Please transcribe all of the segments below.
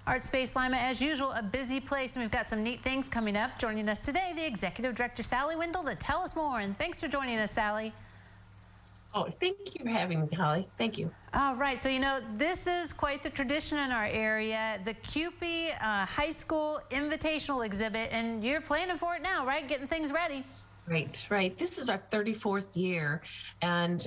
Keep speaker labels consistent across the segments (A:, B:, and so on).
A: ArtSpace Lima, as usual, a busy place, and we've got some neat things coming up. Joining us today, the Executive Director Sally Windle, to tell us more. And thanks for joining us, Sally.
B: Oh, thank you for having me, Holly. Thank you.
A: All right, so you know, this is quite the tradition in our area, the Kewpee High School Invitational Exhibit, and you're planning for it now, right? Getting things ready.
B: Right. This is our 34th year, and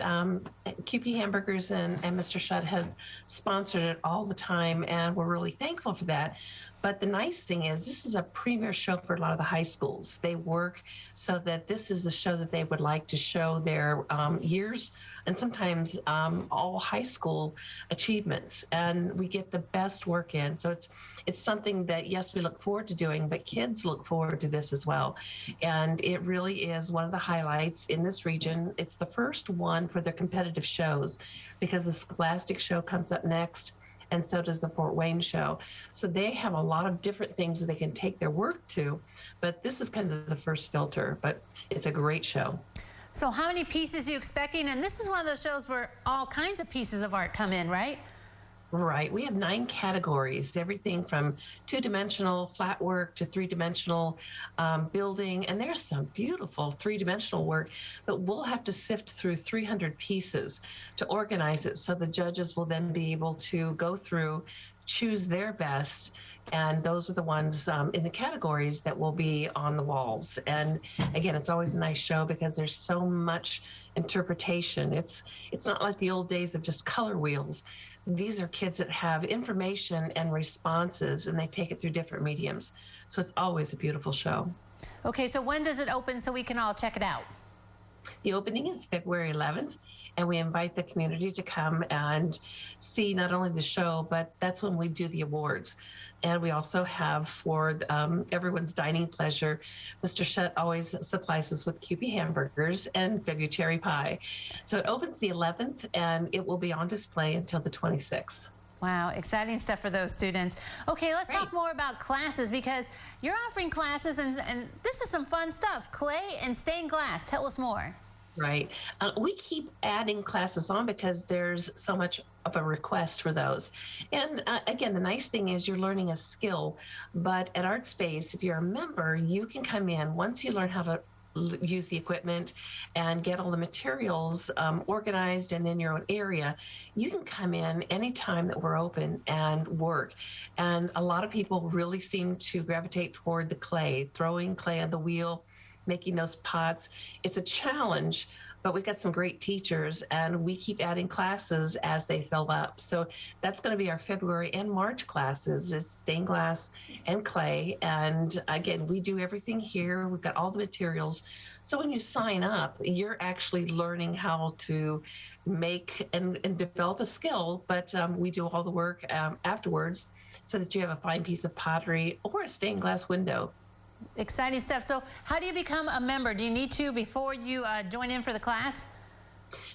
B: Kewpee Hamburgers and Mr. Shutt have sponsored it all the time, and we're really thankful for that. But the nice thing is, this is a premier show for a lot of the high schools. They work so that this is the show that they would like to show their years and sometimes all high school achievements. And we get the best work in. So it's something that, yes, we look forward to doing, but kids look forward to this as well. And it really is one of the highlights in this region. It's the first one for their competitive shows because the Scholastic show comes up next, and so does the Fort Wayne show. So they have a lot of different things that they can take their work to, but this is kind of the first filter, but it's a great show.
A: So how many pieces are you expecting? And this is one of those shows where all kinds of pieces of art come in, right?
B: Right. We have 9 categories, everything from 2-dimensional flat work to 3-dimensional building. And there's some beautiful 3-dimensional work, but we'll have to sift through 300 pieces to organize it so the judges will then be able to go through, choose their best, and those are the ones in the categories that will be on the walls. And again, it's always a nice show because there's so much interpretation. It's not like the old days of just color wheels. These are kids that have information and responses, and they take it through different mediums. So it's always a beautiful show.
A: Okay, so when does it open so we can all check it out?
B: The opening is February 11th, and we invite the community to come and see not only the show, but that's when we do the awards. And we also have, for everyone's dining pleasure, Mr. Shutt always supplies us with Kewpee hamburgers and February cherry pie. So it opens the 11th, and it will be on display until the 26th.
A: Wow, exciting stuff for those students. Okay, let's talk more about classes, because you're offering classes, and this is some fun stuff. Clay and stained glass. Tell us more.
B: Right. We keep adding classes on because there's so much of a request for those. And again, the nice thing is you're learning a skill, but at ArtSpace, if you're a member, you can come in once you learn how to use the equipment and get all the materials organized and in your own area. You can come in anytime that we're open and work. And a lot of people really seem to gravitate toward the clay, throwing clay on the wheel, making those pots. It's a challenge, but we've got some great teachers, and we keep adding classes as they fill up. So that's going to be our February and March classes, is stained glass and clay. And again, we do everything here. We've got all the materials. So when you sign up, you're actually learning how to make and develop a skill, but we do all the work afterwards so that you have a fine piece of pottery or a stained glass window.
A: Exciting stuff. So how do you become a member? Do you need to before you join in for the class?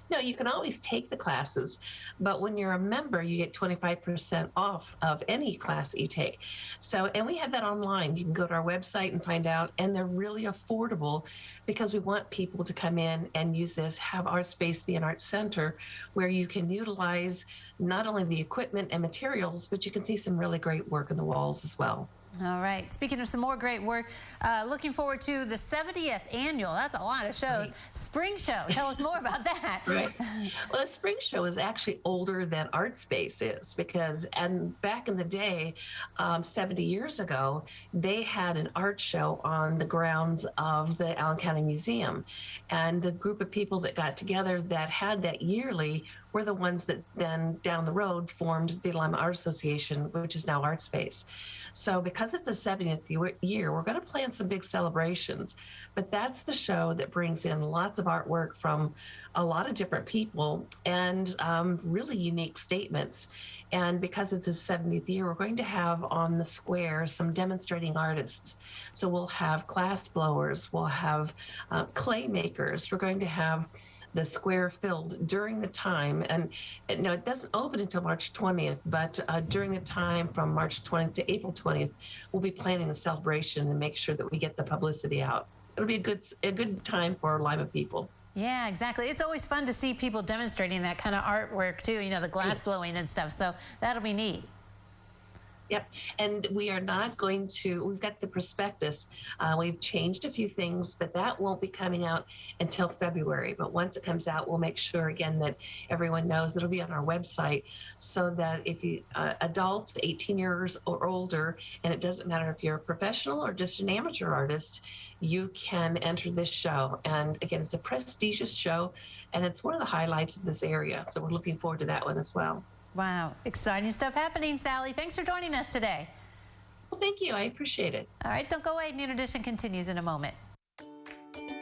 B: No, you can always take the classes, but when you're a member, you get 25% off of any class that you take. So, and we have that online. You can go to our website and find out, and they're really affordable because we want people to come in and use this, have ArtSpace be an art center where you can utilize not only the equipment and materials, but you can see some really great work on the walls as well.
A: All right. Speaking of some more great work, looking forward to the 70th annual. That's a lot of shows. Right. Spring show. Tell us more about that.
B: Right. Well, the spring show is actually older than ArtSpace is because, and back in the day, 70 years ago, they had an art show on the grounds of the Allen County Museum. And the group of people that got together that had that yearly were the ones that then down the road formed the Lima Art Association, which is now ArtSpace. So because it's the 70th year, we're going to plan some big celebrations, but that's the show that brings in lots of artwork from a lot of different people and really unique statements. And because it's the 70th year, we're going to have on the square some demonstrating artists. So we'll have glass blowers, we'll have clay makers, we're going to have the square filled during the time. And no, it doesn't open until March 20th, but during the time from March 20th to April 20th, we'll be planning a celebration and make sure that we get the publicity out. It'll be a good time for Lima people.
A: Yeah, exactly. It's always fun to see people demonstrating that kind of artwork too, you know, the glass blowing and stuff. So that'll be neat.
B: Yep. And we are not going to, we've got the prospectus. We've changed a few things, but that won't be coming out until February. But once it comes out, we'll make sure again that everyone knows it'll be on our website, so that if you, adults 18 years or older, and it doesn't matter if you're a professional or just an amateur artist, you can enter this show. And again, it's a prestigious show, and it's one of the highlights of this area. So we're looking forward to that one as well.
A: Wow, exciting stuff happening, Sally. Thanks for joining us today.
B: Well, thank you. I appreciate it.
A: All right, don't go away. Noon Edition continues in a moment.